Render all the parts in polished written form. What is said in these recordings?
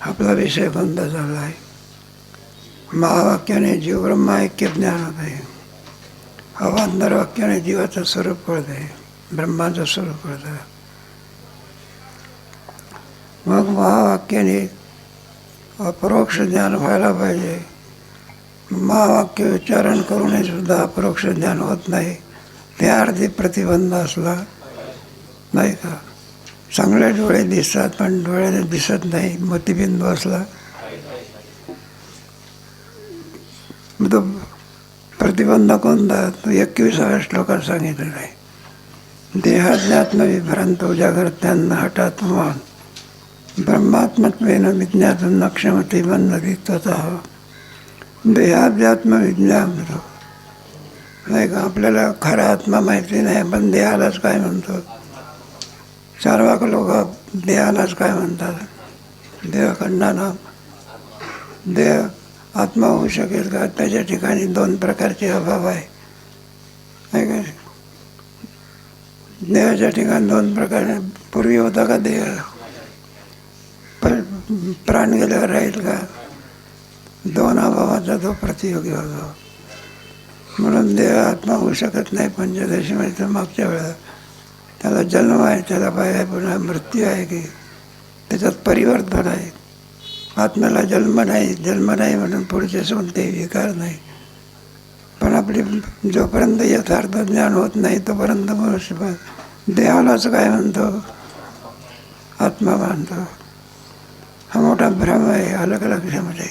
आपला विषय बंद झाला आहे. महावाक्याने जीव ब्रह्म ऐक्य ज्ञान होत आहे. अवांतर वाक्याने जीवाचं स्वरूप कळत आहे, ब्रह्माचं स्वरूप कळत आहे. मग महावाक्याने अपरोक्ष ज्ञान व्हायला पाहिजे. महावाक्य उच्चारण करूनही सुद्धा अपरोक्ष ज्ञान होत नाही. त्या अर्धी प्रतिबंध असला नाही का. चांगले डोळे दिसतात पण डोळ्याने दिसत नाही, मोतीबिंदू असला तो प्रतिबंध कोणता, तो 21व्या श्लोकात सांगितलेला आहे. देहाज्ञात्म विभ्रांत उजागरत्यांना हठात्मान ब्रह्मात्मत्वेन विज्ञातुं न क्षमते मन्नती त्वतः. देहाध्यात्म विज्ञान नाही का. आपल्याला खरा आत्मा माहिती नाही, पण देहालाच काय म्हणतो. चार्वाक लोक देहालाच काय म्हणतात, देहखंडाना. देह आत्मा होऊ शकेल का. त्याच्या ठिकाणी 2 प्रकारचे अभाव आहे का. देहाच्या ठिकाणी 2 प्रकारे. पूर्वी होता का देह, पण प्राण गेल्यावर राहील का. 2 अभावाचा तो प्रतियोगी होता. म्हणून देह आत्मा होऊ शकत नाही. पंचदशीमध्ये तर मागच्या वेळा त्याला जन्म आहे, त्याला पाय पुन्हा मृत्यू आहे की त्याच्यात परिवर्तन आहे. आत्म्याला जन्म नाही म्हणून पुढचे कोणतेही विकार नाही. पण आपली जोपर्यंत यथार्थ ज्ञान होत नाही तोपर्यंत मनुष्य देहालाच काय म्हणतो, आत्मा मानतो. हा मोठा भ्रम आहे. अलग लक्षामध्ये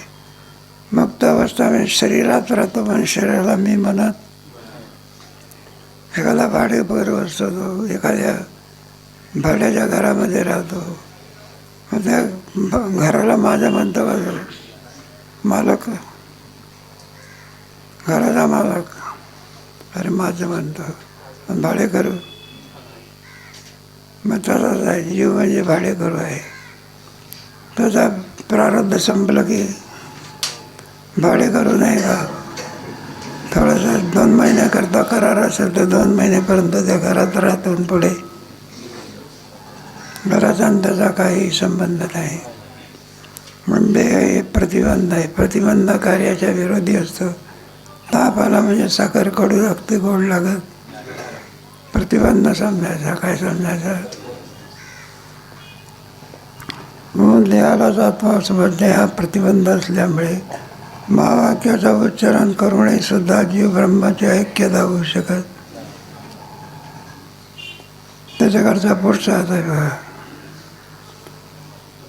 मुक्त अवस्था म्हणजे शरीरात राहतो, पण शरीराला मी म्हणत. एखादा भाडेकरू असतो, तो एखाद्या भाड्याच्या घरामध्ये राहतो, मग त्या घराला माझं म्हणतो का तो मालक, घराचा मालक, अरे माझं म्हणतो. भाडेकरू मग तसाच आहे. जीव म्हणजे भाडेकरू आहे. त्याचा प्रारब्ध संपलं की भाडेकरू नाही का. थोडंसं 2 महिन्याकरता करार असेल तर 2 महिन्यापर्यंत त्या घरात राहतो. पुढे घराचा आणि त्याचा काही संबंध नाही. म्हणजे हे प्रतिबंध आहे. प्रतिबंध कार्याच्या विरोधी असतो. ताप आला म्हणजे साखर कडू लागते, गोड लागत. प्रतिबंध समजायचा, काय समजायचा. म्हणून देहालाच आत्मा समजणे हा प्रतिबंध असल्यामुळे महावाक्याचा उच्चारण करूनही सुद्धा जीव ब्रह्माची ऐक्यता होऊ शकत. त्याच्याकडचा पुढचा आता आहे बघा.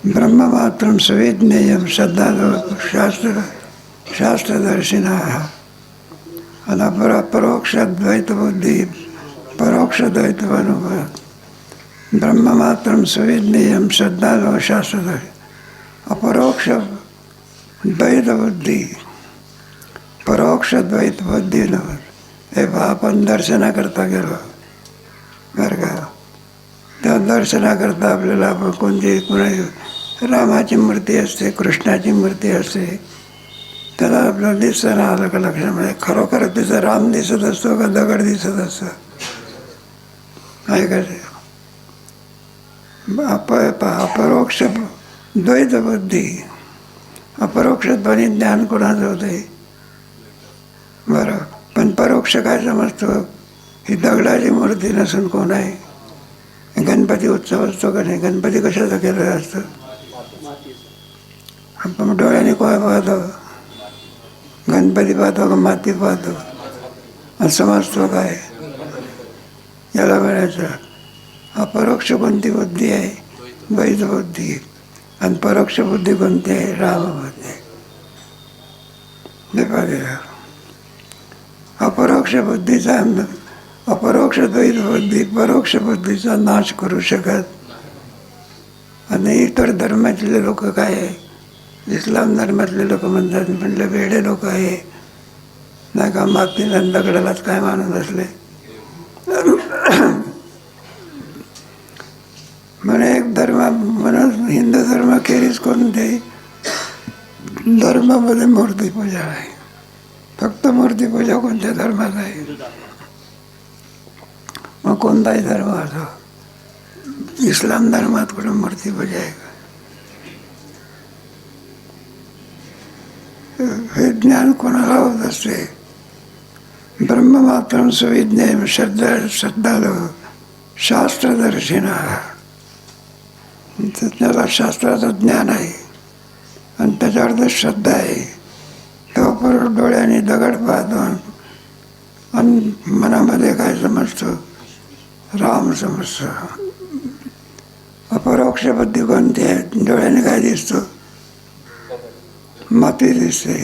ब्रह्ममात्रं सविज्ञेयं श्रद्धा शास्त्रदर्शिना अपरोक्षद्वैतबुद्धी परोक्षद्वैतमनुभव. ब्रह्ममात्रं सविज्ञेयं श्रद्धा शास्त्रदर्शी अपरोक्ष द्वैतबुद्धी परोक्ष द्वैतबुद्धी नव्हत. हे आपण दर्शनाकरता गेलो बरं का. त्या दर्शनाकरता आपल्याला आपण कोणती रामाची मूर्ती असते, कृष्णाची मूर्ती असते, त्याला आपल्याला दिसतं ना आलं का लक्षामध्ये. खरोखर तिचा राम दिसत असतो का दगड दिसत असतो, ऐकायचं. अपरोक्ष द्वैतबुद्धी. अपरोक्षत्वाने ज्ञान कोणाचं होते बरं. पण परोक्ष काय समजतो, ही दगडाची मूर्ती नसून कोण आहे. गणपती उत्सव असतो का नाही, गणपती कशाचा केलेला असतो. आपण डोळ्याने काय पाहतो, गणपती पाहतो का माती पाहतो, आणि समजतो काय. याला म्हणायचं अपरोक्ष कोणती बुद्धी आहे, द्वैत बुद्धी. आणि परोक्ष बुद्धी कोणती आहे, रामबुद्धी. अपरोक्ष बुद्धीचा अपरोक्ष द्वैत बुद्धी परोक्ष बुद्धीचा नाश करू शकत. आणि इतर धर्मातले लोक काय आहे, इस्लाम धर्मातले लोक म्हणतात म्हटलं वेडे लोक आहे नाही का, मातीला दगडालाच काय मानत असले. म्हणे एक धर्म म्हणून हिंदू धर्म खेरीज कोणते धर्मामध्ये मूर्तीपूजा आहे. फक्त मूर्तीपूजा कोणत्या धर्मात आहे. मग कोणताही धर्म असो, इस्लाम धर्मात कुठं मूर्तीपूजा आहे का. हे ज्ञान कोणाला होत असते. ब्रह्ममात्रं सुविज्ञेयं श्रद्धालो शास्त्रदर्शिना. त्याला शास्त्राचं ज्ञान आहे आणि त्याच्यावर जर श्रद्धा आहे, तो परत डोळ्याने दगड पाहतो आणि मनामध्ये काय समजतो? राम समजतो. अपरोक्ष बुद्धी कोणती आहे? डोळ्याने काय दिसतो? माती दिसते.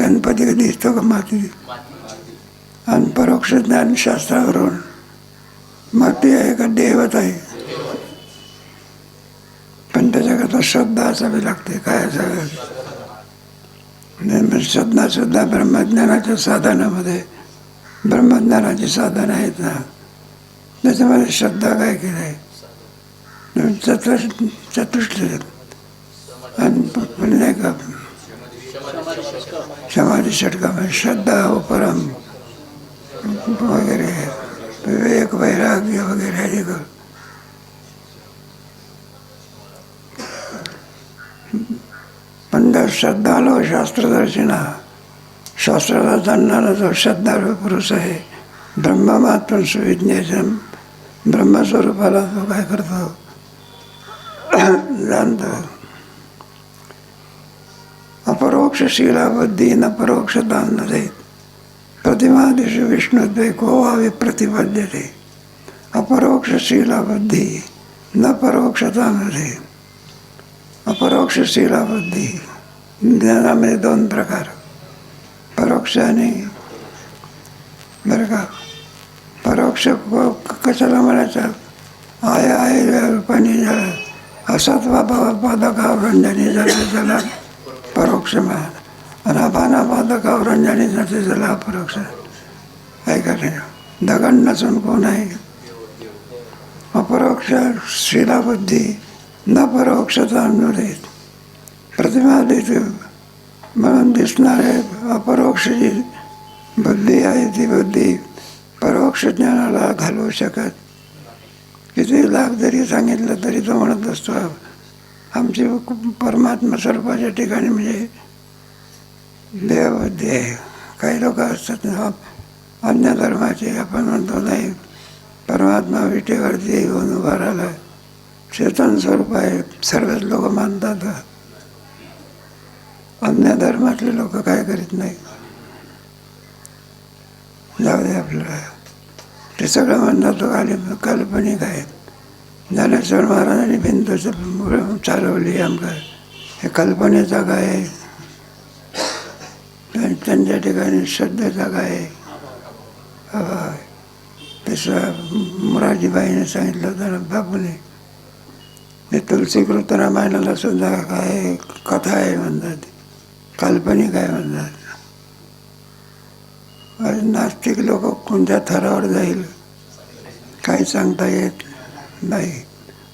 गणपती दिसतो का? माती. आणि परोक्ष ज्ञान शास्त्रावरून माती आहे का देवत आहे? पण त्याच्याकरता श्रद्धा असावी लागते. काय असावी? श्रद्धा सुद्धा ब्रह्मज्ञानाच्या साधनामध्ये, ब्रह्मज्ञानाची साधन आहेत ना, त्याच्यामध्ये श्रद्धा काय केलं आहे? चतुष्ट आणि नाही का समाधी षटकामध्ये श्रद्धा उपरम वगैरे, विवेक वैराग्य वगैरे. पण जर श्रद्धालो शास्त्रदर्शिना, शास्त्राला जाणणारा जो श्रद्धाळू पुरुष आहे, ब्रह्ममात्र सुविज्ञेयं, ब्रह्मस्वरूपाला तो काय करतो? जाणतो. अपरोक्ष शीला बुद्धी न परोक्षतां नदेत, प्रतिमादिषु विष्णुद्वै को वा विप्रतिपद्यते. अपरोक्ष शीला बुद्धी न परोक्षता नदेत. अपरोक्ष शीला बुद्धी ज्ञानामध्ये दोन प्रकार, परोक्ष आणि बरं का. परोक्ष कशाला म्हणायचं? आहे रूपाने झालं, असत्वा पादकावरंजनी जाते त्याला परोक्ष म्हणा, आणि अभाना पादकावरंजनी जाते त्याला अपरोक्ष. ऐका नाही, दगड नसून कोण आहे? अपरोक्ष शीलाबुद्धी न परोक्षता अनुदेत. प्रतिमा देते म्हणून दिसणारे अपरोक्ष जी बुद्धी आहे, ती बुद्धी परोक्ष ज्ञानाला घालवू शकत. किती लाख जरी सांगितलं तरी तो म्हणत असतो आमची परमात्मा स्वरूपाच्या ठिकाणी म्हणजे देवबुद्धी आहे. काही लोक असतात अन्य धर्माचे, आपण म्हणतो नाही, परमात्मा विटेवरती येऊन उभा राहिला, चेतन स्वरूप आहे, सर्वच लोक मानतात. अन्य धर्मातले लोक काय करीत नाही. जाऊ दे आपल्याला, ते सगळं म्हणतात काल्पनिक आहेत. ज्ञानेश्वर महाराजांनी भिंत चालवली आमका, हे कल्पनेचा काय आहे? त्यांच्या ठिकाणी श्रद्धेचा काय आहे? तसं मोरारजीबाईने सांगितलं होतं बापूने. ते तुलसीकृत रामायणाला सुद्धा काय कथा आहे म्हणतात, काल्पनिक आहे म्हणतात. नास्तिक लोक कोणत्या थरावर जाईल काही सांगता येत नाही.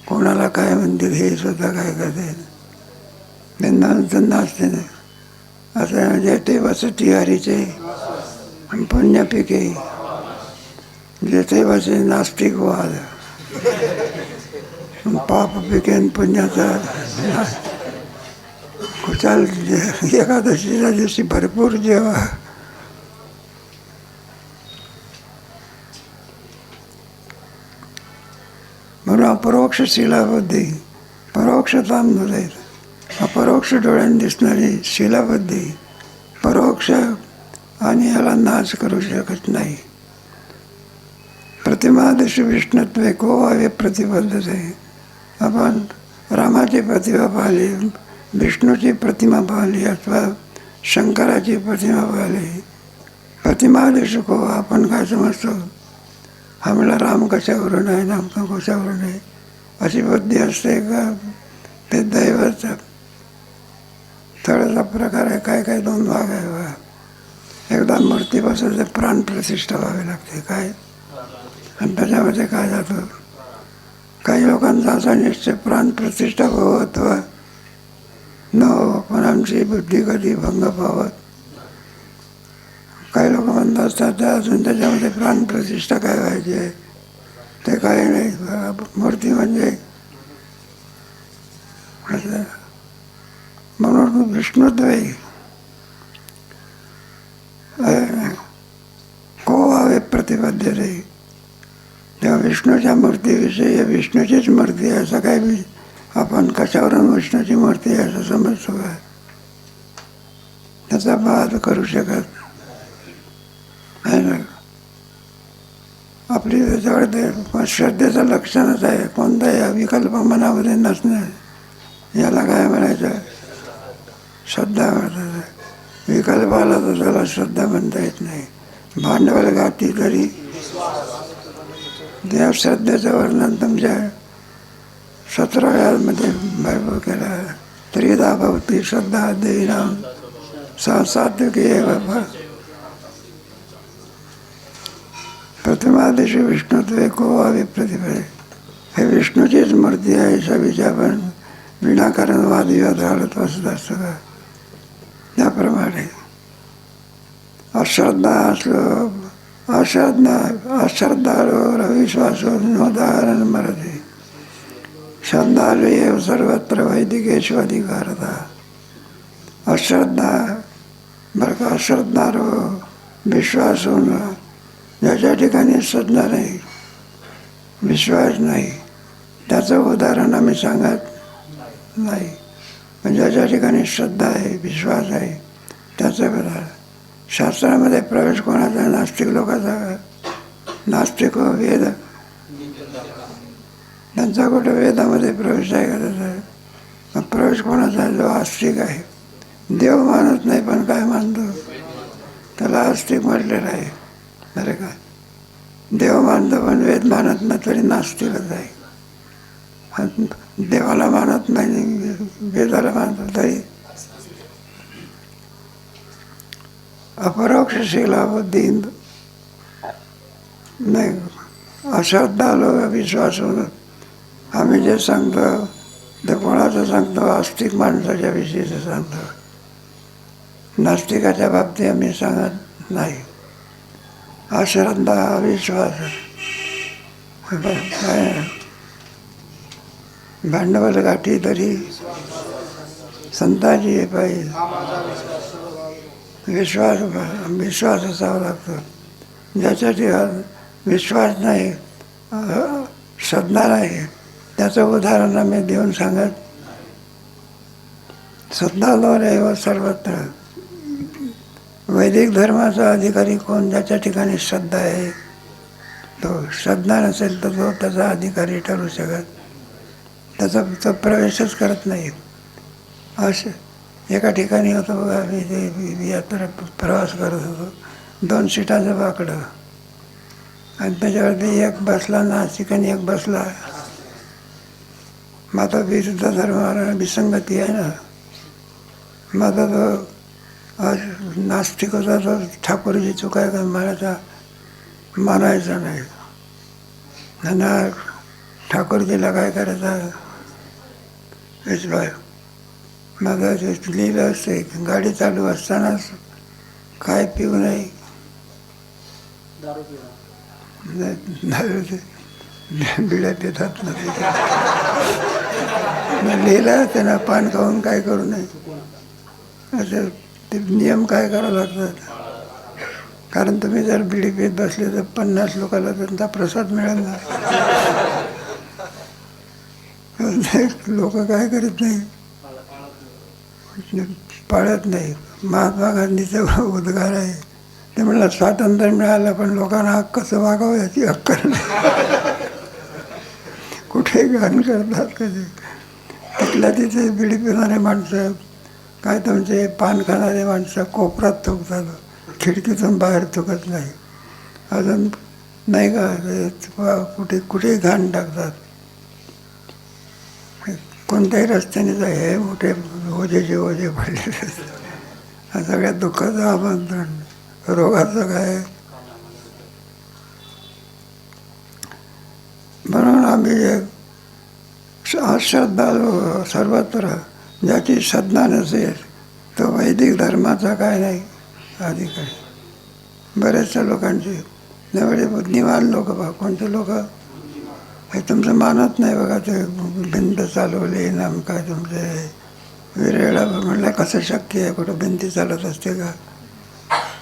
कोणाला काय म्हणतील हे सुद्धा काय करता येत नाचते. असं म्हणजे ते वसती हरीचे पुण्य पिके, जेथे बसे नास्तिक वाद, पाप पिके पुण्याचा खुशाल. एकादशीच्या दिवशी भरपूर जेवा. म्हणून अपरोक्ष शिलाबुद्धी परोक्षता नव्हे. अपरोक्ष डोळ्याने दिसणारी शिलाबुद्धी परोक्ष आणि याला नाश करू शकत नाही. प्रतिमादिषु विष्णुत्वे को वा प्रतिबद्धते. आपण रामाची प्रतिमा पाहिली, विष्णूची प्रतिमा पाहिली अथवा शंकराची प्रतिमा पाहिली. प्रतिमादिषु को आपण काय समजतो? हा मला राम कशावरून आहे, नाम कशावरून आहे अशी बुद्धी असते का? ते दैवाचा थोडासा प्रकार आहे. काय काय दोन भाग आहे बघा. एकदा मूर्तीपासून ते प्राणप्रतिष्ठा व्हावी लागते काय, आणि त्याच्यामध्ये काय जातं, काही लोकांचा असा निश्चय प्राणप्रतिष्ठा हो अथवा न हो, पण आमची बुद्धी कधी भंग पावत. काही लोक म्हणत असतात त्या अजून त्याच्यामध्ये प्राणप्रतिष्ठा काय व्हायची आहे, ते काही नाही. मूर्ती म्हणजे म्हणून विष्णुद्वय प्रतिपद्यते. तेव्हा विष्णूच्या मूर्तीविषयी विष्णूचीच मूर्ती आहे असं काय बी आपण कशावरून विष्णूची मूर्ती आहे असं समजतो का? त्याचा वाद करू शकत नाही. आपली त्याच्याकडे श्रद्धेचं लक्षणच आहे. कोणताही अविकल्प मनामध्ये नसणे, याला काय म्हणायचं? श्रद्धा म्हणतात. विकल्प आला तर त्याला श्रद्धा म्हणता येत नाही. भांडवल घातली तरी त्या श्रद्धेचं वर्णन तुमच्या 17व्यामध्ये भरपूर केलं आहे. त्रिधा भवती श्रद्धा देहीनाम सा सात्विकी एव प्रथमादिशी विष्णुत्वे को अविप्रतिपदे. हे विष्णूचीच मूर्ती आहे अशा विचार पण विनाकारण वादविवाद घालत बसत असतं का? त्याप्रमाणे अश्रद्धा असलो अश्रद्धारोर अविश्वासो नोदाहरण मरते. श्रद्धालु एव सर्वत्र वैदिकेषु अधिकारता. अश्रद्धा बरं का, अश्रद्धारो विश्वास होणं, ज्याच्या ठिकाणी श्रद्धा नाही, विश्वास नाही, त्याचं उदाहरण आम्ही सांगत नाही. पण ज्याच्या ठिकाणी श्रद्धा आहे, विश्वास आहे, त्याचं उदाहरण. शास्त्रामध्ये प्रवेश कोणाचा? नास्तिक लोकांचा. नास्तिक वेद, त्यांचा कुठं वेदामध्ये प्रवेश आहे का? त्याचा प्रवेश कोणाचा आहे? जो आस्तिक आहे. देव मानत नाही पण काय मानतो? त्याला आस्तिक म्हटलेलं आहे. बरं का? देव मानतो पण वेद मानत नाही तरी नास्तिकच आहे. देवाला मानत नाही, वेदाला मानतो तरी अपरोक्ष शिला बुद्धी नाही. अश्रद्धा लोक विश्वास होणं. आम्ही जे सांगतो ते कोणाचं सांगतो? आस्तिक माणसाच्या विषयीचं सांगतो. नास्तिकाच्या बाबतीत आम्ही सांगत नाही. अश्रद्धा अविश्वास भांडवल गाठी तरी संताची पाहिजे. विश्वास असावा लागतो. ज्याच्या ठिकाणी विश्वास नाही, श्रद्धा नाही, त्याचं उदाहरण आम्ही देऊन सांगत. श्रद्धालोर एव सर्वत्र. वैदिक धर्माचा अधिकारी कोण? ज्याच्या ठिकाणी श्रद्धा आहे. तो श्रद्धा नसेल तर तो त्याचा अधिकारी ठरू शकत. त्याचा तो प्रवेशच करत नाही. असं एका ठिकाणी होतो बघा, मी यात्रा प्रवास करत होतो. 2 सीटाचं बाकडं आणि त्याच्यावरती एक बसला नास्तिक आणि एक बसला. माझा विरुद्ध धर्माला विसंगती आहे ना. माझा तो नास्तिक होता, तो ठाकूरजी चुकाय का मानायचा नाही. आणि ठाकूरजीला काय करायचं? माझं लिहिलं असते, गाडी चालू असतानाच काय पिऊ नये, बिड्या पितात ना. लिहिलं त्यांना पान खाऊन काय करू नये असं ते नियम काय करावं लागतात. कारण तुम्ही जर बिडी पीत बसले तर 50 लोकांना त्यांचा प्रसाद मिळेल ना. लोक काय करत नाही, पाळत नाही. महात्मा गांधीचं उद्गार आहे, ते म्हणलं स्वातंत्र्य मिळालं पण लोकांना कसं वागावं याची अक्कल नाही. कुठे घाण करतात कधी. तिथल्या तिथे बिडी पिणारे माणसं, काय तुमचे पान खाणारे माणसं कोपऱ्यात थुकतात, खिडकीतून बाहेर थुकत नाही. अजून नाही का कुठेही घाण टाकतात. कोणत्याही रस्त्याने जाय, हे मोठे ओझे पडलेले असतात. सगळ्यात दुःखाचं आमंत्रण. रोगाचं काय? म्हणून आम्ही अश्रद्धालू सर्वत्र. ज्याची श्रद्धा नसेल तो वैदिक धर्माचा काय नाही अधिकारी. बऱ्याचशा लोकांची एवढे बुद्धिमान लोक बघा, कोणते लोक हे तुमचं मानत नाही बघा. ते भिंत चालवले नाम काय तुमचे विरेळा म्हणलं कसं शक्य आहे? कुठं भिंती चालत असते का?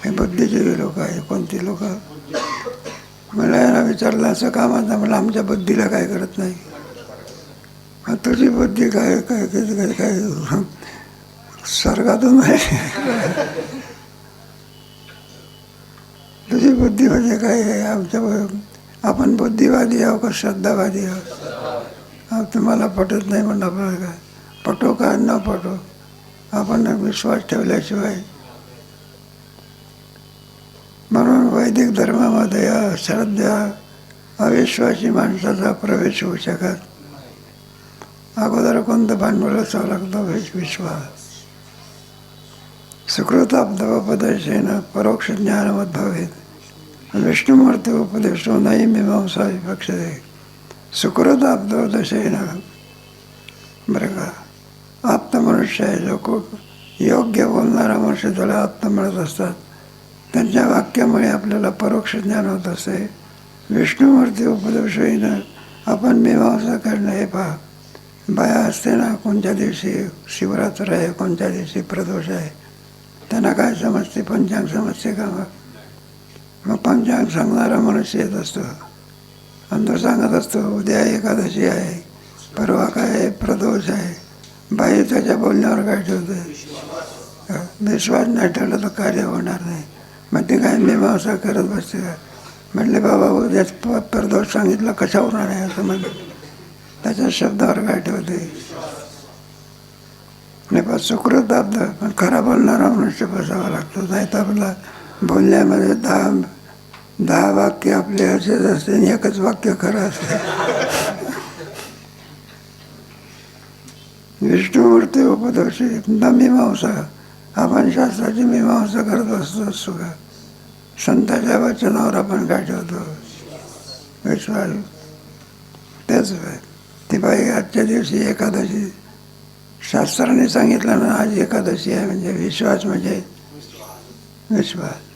हे बुद्धिजीवी लोक आहे. कोणती लोक? मला याला विचारलं असं का म्हणता, मला आमच्या बुद्धीला काय करत नाही. तुझी बुद्धी काय काय काय काय स्वर्गातून आहे. तुझी बुद्धी म्हणजे काय आहे. आपण बुद्धिवादी आहो का श्रद्धावादी आहोत. तुम्हाला पटत नाही म्हणून आपल्याला काय पटो का न पटो, आपण विश्वास ठेवल्याशिवाय. म्हणून वैदिक धर्मामध्ये अश्रद्धा अविश्वासी माणसाचा प्रवेश होऊ शकत. अगोदर कोणतं भांडवल असावं लागतं, विश्वास. सुकृताब्दोपदेशेन परोक्ष ज्ञानवत भवेत. विष्णुमूर्ती उपदेशो नाही मीमांसा विपक्षते. सुकृताब्दोपदेशेन, बरं का, आप्तमनुष्य आहे जो खूप योग्य बोलणारा मनुष्य, त्याला आप्त म्हणत असतात. त्यांच्या वाक्यामुळे आपल्याला परोक्ष ज्ञान होत असते. विष्णुमूर्ती उपदेशेनं आपण मीमांसा करणं. हे पहा, बाया असते ना, कोणत्या दिवशी शिवरात्र आहे, कोणत्या दिवशी प्रदोष आहे, त्यांना काय समजते, पंचांग समजते का. मग पंचांग सांगणारा मनुष्य येत असतो आणि तो सांगत असतो उद्या एकादशी आहे, परवा काय आहे, प्रदोष आहे. बाई त्याच्या बोलण्यावर काय ठेवते, विश्वास नाही ठेवला तर कार्य होणार नाही. मग ते काय मीमांसा करत बसते का. म्हटले बाबा उद्याच प्रदोष सांगितलं, कशावर आहे असं म्हणजे त्याच्या शब्दावर काय ठेवते. नाही पण सुकृत आपलं, पण खरा बोलणारा मनुष्य बसावा लागतो. नाही तर आपला बोलण्यामध्ये दहा वाक्य आपले असेच असते आणि एकच वाक्य खरं असते. विष्णुमूर्ती उपदेशी न मीमांसा. आपण शास्त्राची मीमांसा करत असतो का. संतांच्या वचनावर आपण काय ठेवतो, विश्वास. तेच ती बाई आजच्या दिवशी एकादशी, शास्त्राने सांगितलं ना आज एकादशी आहे, म्हणजे विश्वास, म्हणजे विश्वास.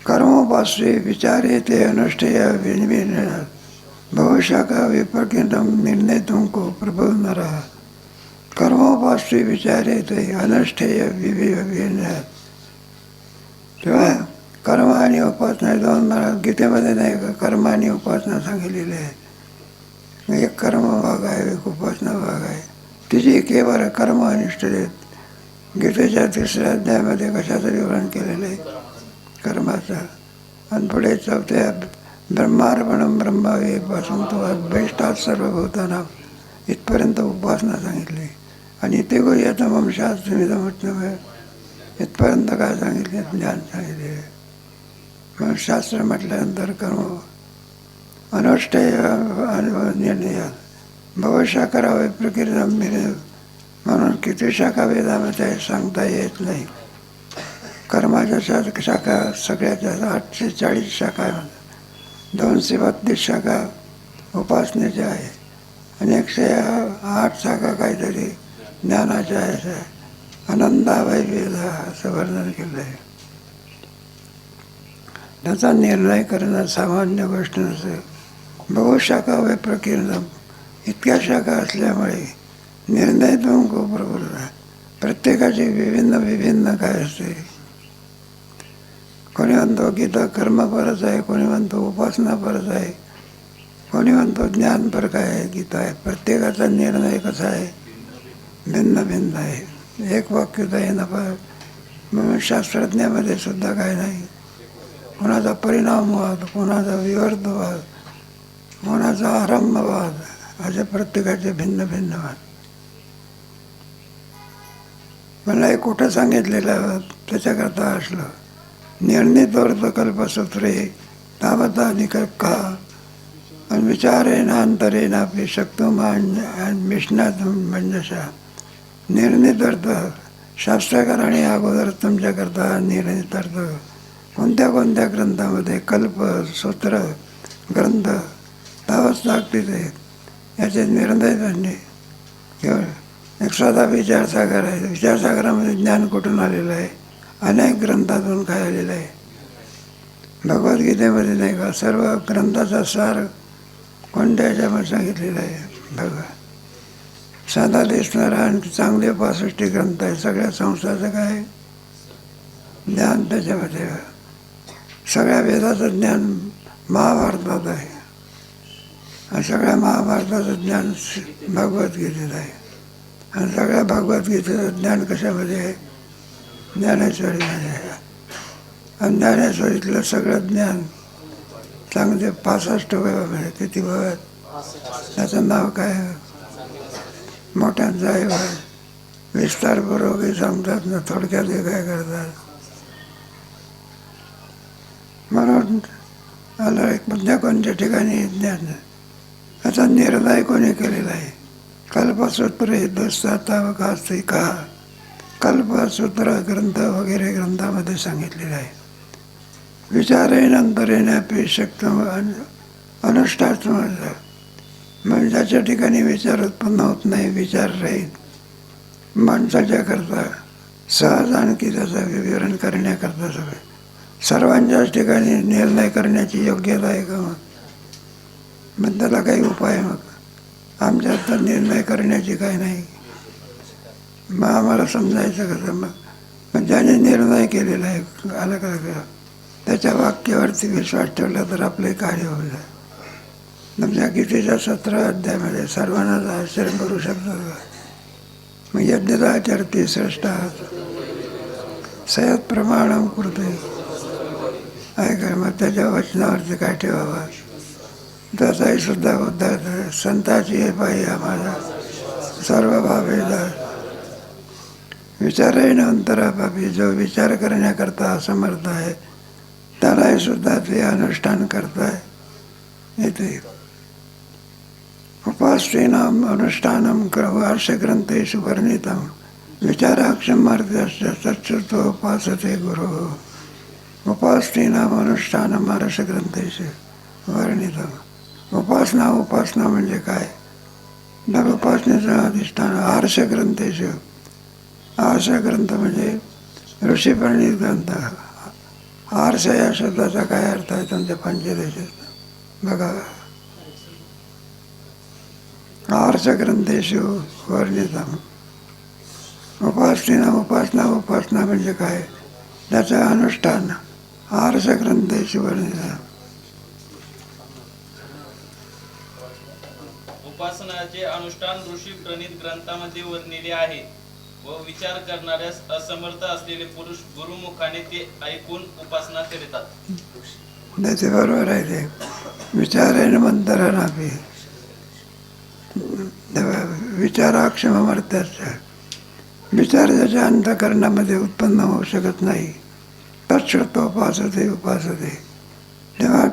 कर्मोपाश्रय विचारे ते अनुष्ठेय विनिर्णय भविष्य का विपकिनम निर्णय तुमको प्रभु न रहा. कर्मोपाश्रय विचारे ते अनुष्ठेय विनिर्णय. तेव्हा कर्म आणि उपासना दोन, मला गीतेमध्ये नाही का कर्म आणि उपासना सांगितलेली आहे. एक कर्म भाग आहे, एक उपासना भाग आहे. तिची केवळ कर्म अनिष्ठ देत. गीतेच्या 3ऱ्या अध्यायामध्ये कशाचं विवरण केलेलं आहे, कर्माचं. आणि पुढे 4थ्या ब्रह्मार्पणम ब्रह्मावेपासून तो अभ्यष्टात सर्वभूतानां इथपर्यंत उपासना सांगितली. आणि ते गुह्यतमं शास्त्रमिदमुच्यते इथपर्यंत काय सांगितले, ज्ञान सांगितले. मग शास्त्र म्हटल्यानंतर कर्म अनुष्ठेय निर्णय भविष्य करावे प्रकीर्तन मिळेल. म्हणून किती शाखा वेदामध्ये सांगता येत नाही. कर्माच्या शाखा सगळ्याच्या 840 शाखा आहे, 232 शाखा उपासनेच्या आहे आणि 108 शाखा काहीतरी ज्ञानाच्या आहे. आनंदाबाई वेद असं वर्णन केलं आहे. त्याचा निर्णय करणं सामान्य गोष्ट नसते. बहुशाखा व प्रकीर्णम, इतक्या शाखा असल्यामुळे निर्णय तो खूप प्रबळ. प्रत्येकाची विभिन्न काय असते. कोणी म्हणतो गीता कर्मपरच आहे, कोणी म्हणतो उपासनापरच आहे, कोणी म्हणतो ज्ञानपर काय आहे, गीता आहे. प्रत्येकाचा निर्णय कसा आहे, भिन्न आहे. एक वाक्य तर येणं म्हणून शास्त्रज्ञामध्ये सुद्धा काय नाही. कोणाचा परिणामवाद, कोणाचा विवर्तवाद, कोणाचा आरंभवाद, असे प्रत्येकाचे भिन्न वाद. मला एक कुठं सांगितलेलं त्याच्याकरता असलं. निर्णितोर्थ कल्पसूत्रे तावता निकल्पा आणि विचारेनांतरेनापि शक्तुमान मिशनातून मंजसा. निर्णित अर्थ शास्त्रकाराने अगोदर तुमच्याकरता निर्णित अर्थ कोणत्या ग्रंथामध्ये कल्प सूत्र ग्रंथ तावच लागते ते याचे निर्णय त्यांनी केवळ. एक साधा विचारसागर आहे. विचारसागरामध्ये ज्ञान कुठून आलेलं आहे, अनेक ग्रंथातून काय आलेलं आहे. भगवद्गीतेमध्ये नाही का सर्व ग्रंथाचा सार कोणत्या ह्याच्यामध्ये सांगितलेला आहे. साधा दिसणारा आणखी चांगले 65 ग्रंथ आहे. सगळ्या संस्थाचं काय ज्ञान त्याच्यामध्ये. सगळ्या वेदाचं ज्ञान महाभारतात आहे आणि सगळ्या महाभारताचं ज्ञान भगवद्गीतेत आहे. आणि सगळ्या भगवद्गीतेचं ज्ञान कशामध्ये आहे? ज्ञानेश्वरीमध्ये आहे. आणि ज्ञानेश्वरीतलं सगळं ज्ञान चांगले 65 वयामध्ये किती वयात त्याचं नाव काय? मोठ्यांचं आहे. विस्तारपूर्वकही सांगतात ना, थोडक्यात हे काय करतात. म्हणून आलं एक म्हणजे कोणत्या ठिकाणी ज्ञान याचा निर्णय कोणी केलेला आहे? कल्पसूत्र दुस्तावकास्ती का कल्पसूत्र ग्रंथ वगैरे ग्रंथामध्ये सांगितलेलं आहे. विचारेनंतर येण्यापे शक्त अनुष्ठात म्हणजे ज्याच्या ठिकाणी विचार उत्पन्न होत नाही, विचार राहील माणसाच्या करता सहज आणखी त्याचं विवरण करण्याकरता सगळे सर्वांच्याच ठिकाणी निर्णय करण्याची योग्यता आहे का? मग त्याला काही उपाय? मग आमच्यात तर निर्णय करण्याची काय नाही. मग आम्हाला समजायचं कसं? मग ज्याने निर्णय केलेला आहे आलं का त्याच्या वाक्यावरती विश्वास ठेवला तर आपले कार्य होईल. तुमच्या गीतेच्या 17 अध्यायामध्ये सर्वांनाच आचरण करू शकतात का? मग यज्ञाचरती श्रेष्ठ सयत प्रमाणम कृते आहे का? मग त्याच्या वचनावरती काय ठेवावा? त्याचाही सुद्धा उद्धार संताची हे पाहिजे आम्हाला सर्व भावेदा विचारही नंतरापापी जो विचार करण्याकरता असमर्थ आहे त्यालाही सुद्धा ते अनुष्ठान करताय येते. उपास्तेनाम अनुष्ठानम वार्षग्रंथेषु वर्णितम विचाराक्षमार्थ्यस्य तच्छ्रुतो उपासते गुरु. उपास्तेनाम अनुष्ठानम वर्षग्रंथेषु वर्णितम. उपासना म्हणजे काय? तर उपासनेचं अधिष्ठान आर्षग्रंथेषु. आर्षग्रंथ म्हणजे ऋषीप्रणीत ग्रंथ. आर्ष या शब्दाचा काय अर्थ आहे तुमच्या पंचदशात बघा. आर्षग्रंथेषु वर्णितम. उपासना म्हणजे काय? त्याचं अनुष्ठान आर्षग्रंथेषु वर्णितम. उपासनाचे अनुष्ठान ऋषी प्रणीत ग्रंथामध्ये वर्णिले आहे व विचार करणाऱ्यास असमर्थ असलेले पुरुष गुरुमुखाने ते ऐकून उपासना करतात. त्याचे बरोबर आहे. ते विचारेन मंतरनापी विचाराक्षमर्थ्याच्या विचार ज्याच्या अंतःकरणामध्ये उत्पन्न होऊ शकत नाही तच्छ्रुतो उपासते. तेव्हा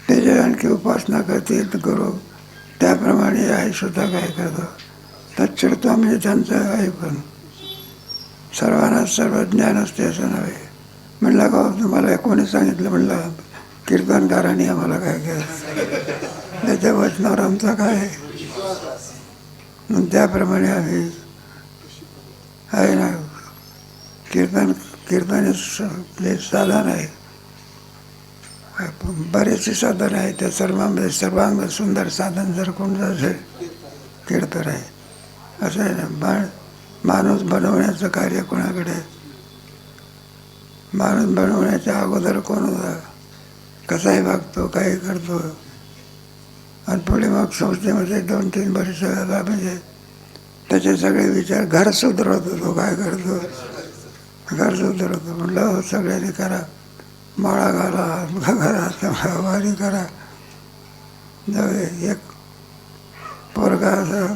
ते जे आणखी उपासना करतील गुरु त्याप्रमाणे आहे सुद्धा काय करतो तच्छ्रुतो म्हणजे त्यांचं ऐकून. सर्वांना सर्व ज्ञान असते असं नव्हे. म्हणलं का तुम्हाला कोणी सांगितलं? म्हणलं कीर्तनकारांनी आम्हाला काय केलं त्याच्या वचनावर आमचा काय त्याप्रमाणे आम्ही आहे ना. कीर्तन हे साधन आहे. बरेचसे साधन आहे. त्या सर्वांमध्ये सर्वांग सुंदर साधन जर कोणतं असेल कीर्तन आहे. असं आहे ना. माणूस बनवण्याचं कार्य कोणाकडे? माणूस बनवण्याच्या अगोदर कोण होता? कसाही वागतो, काही करतो आणि पुढे मग संस्थेमध्ये 2-3 वर्ष झाला म्हणजे त्याचे सगळे विचार घर सुधारतो. तो काय करतो? घर सुधारतो. म्हटलं सगळ्यांनी करा, माळा घाला, घरात वारी करा. एक पोरगा असं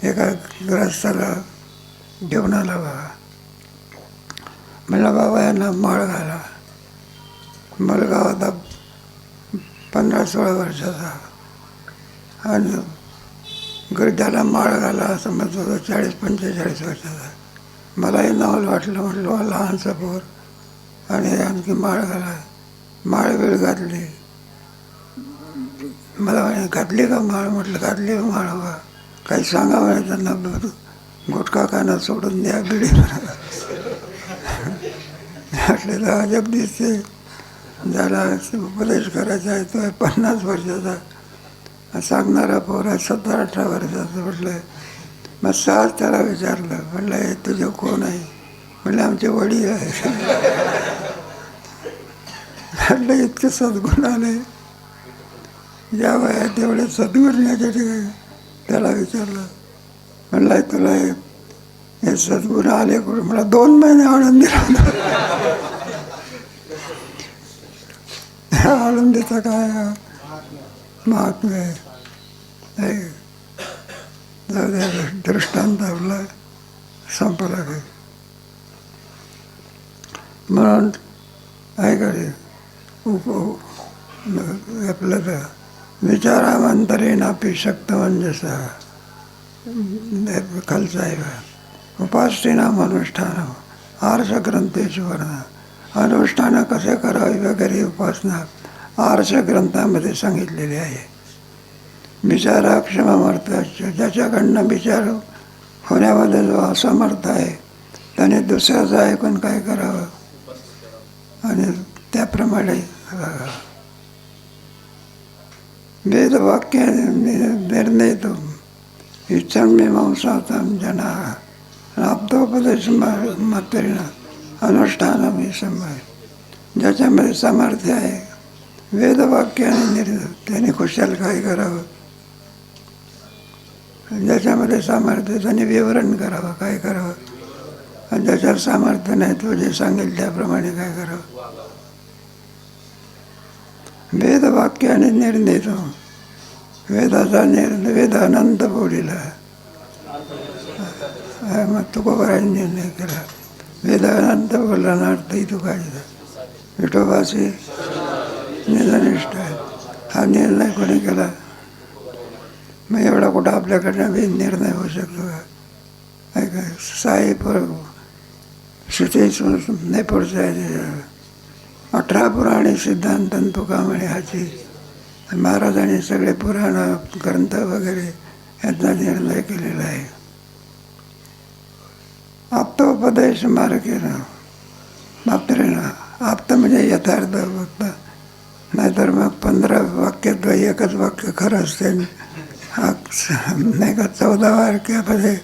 एका ग्रस्ताला घेऊन आला. बाबा म्हणलं बाबा यांना माळ घाला. मुलगा होता 15-16 वर्षाचा आणि त्याला माळ घाला असं म्हणत होतं 40-45 वर्षाचा. मलाही नवल वाटलं. म्हटलं लहानसा पोर आणि आणखी माळ घाला. माळ वेळ घातली. मला घातली का माळ? म्हटलं घातली का माळ? बा काही सांगा म्हणे त्यांना. गुटखा खाणं सोडून द्या, बिडी म्हटलं अजब दिसते. ज्याला उपदेश करायचा आहे तो 50 वर्षाचा. सांगणारा पोर आहे 17-18 वर्षाचा. म्हटलं मग सहज त्याला विचारलं, म्हणलं हे तुझे कोण आहे? म्हणले आमचे वडील आहे. म्हणलं इतके सद्गुण आले, ज्या वयात तेवढे सद्गुण याच्यासाठी त्याला विचारलं. म्हणलं तुला हे सद्गुण आले कुठे? मला 2 महिने आनंदी राहणार. आनंदीचा काय महात्म्य आहे. जाऊ द्या, दृष्टांत आपला संपला काही. म्हणून ऐकाले आपलं विचारामंतरेणापि शक्तमंजसा खालचा आहे बा. उपासनेनाम अनुष्ठान आर्षग्रंथेषु वर्ण. अनुष्ठानं कसे करावे वगैरे उपासना आर्ष ग्रंथामध्ये सांगितलेली आहे. विचाराक्षममर्थ, ज्याच्याकडनं विचार होण्यामध्ये जो असमर्थ आहे त्याने दुसऱ्याचं ऐकून काय करावं आणि त्याप्रमाणे वेदवाक्य निर्णयतो इच्छामीमांसातां जनाः आप्तोपदेश मात्रेण अनुष्ठानं ही संभव. ज्याच्यामध्ये सामर्थ्य आहे वेदवाक्याने निर्णय त्याने खुशाल काय करावं. ज्याच्यामध्ये सामर्थ्य त्याने विवरण करावं काय करावं. आणि ज्याच्यात सामर्थ्य नाही तो जे सांगेल त्याप्रमाणे काय करावं. वेदवाक्याने निर्णय तो वेदाचा निर्णय वेद अनंत बोलीला. मग तुकोबाराने निर्णय केला. वेद अनंत बोलला अर्थही तू काय विठोबाची निधनिष्ठ आहे. हा निर्णय कोणी केला? मग एवढा कुठं आपल्याकडनं निर्णय होऊ शकतो का? ऐका साहेब श्रुती नाही पुढचं 18 पुराणे सिद्धांत तुका म्हणे हाची. महाराजांनी सगळे पुराण ग्रंथ वगैरे यांचा निर्णय केलेला आहे. आप्तोपदेश मार्गेनं मात्रेनं. आप्त म्हणजे यथार्थ फक्त, नाहीतर मग 15 वाक्यात एकच वाक्य खरं असते. नाही का 14 वाक्यामध्ये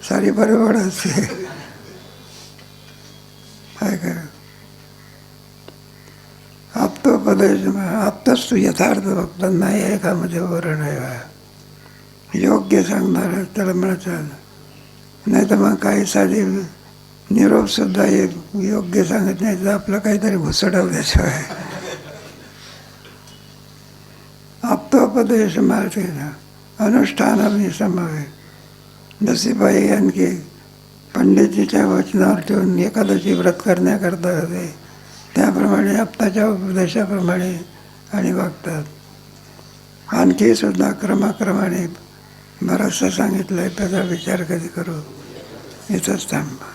सारी बरोबर असते. काय काय आप्तोपदेश आप्तच तू यथार्थ फक्त नाही एकामध्ये वरण आहे. योग्य सांगणार त्याला म्हणायचं. नाही तर मग काही साधी निरोपसुद्धा योग्य सांगत नाही तर आपलं काहीतरी घुसडव त्याशिवाय. आप्तोपदेश मार्गेनं अनुष्ठानाने संभवे. जशी बाई आणखी पंडितजीच्या वचनावर ठेवून एकादशी व्रत करण्याकरता होते त्याप्रमाणे आप्ताच्या उपदेशाप्रमाणे आणि वागतात. आणखी सुद्धा क्रमाक्रमाने बराचसा सांगितलं आहे. त्याचा विचार कधी करू. इथंच थांबा.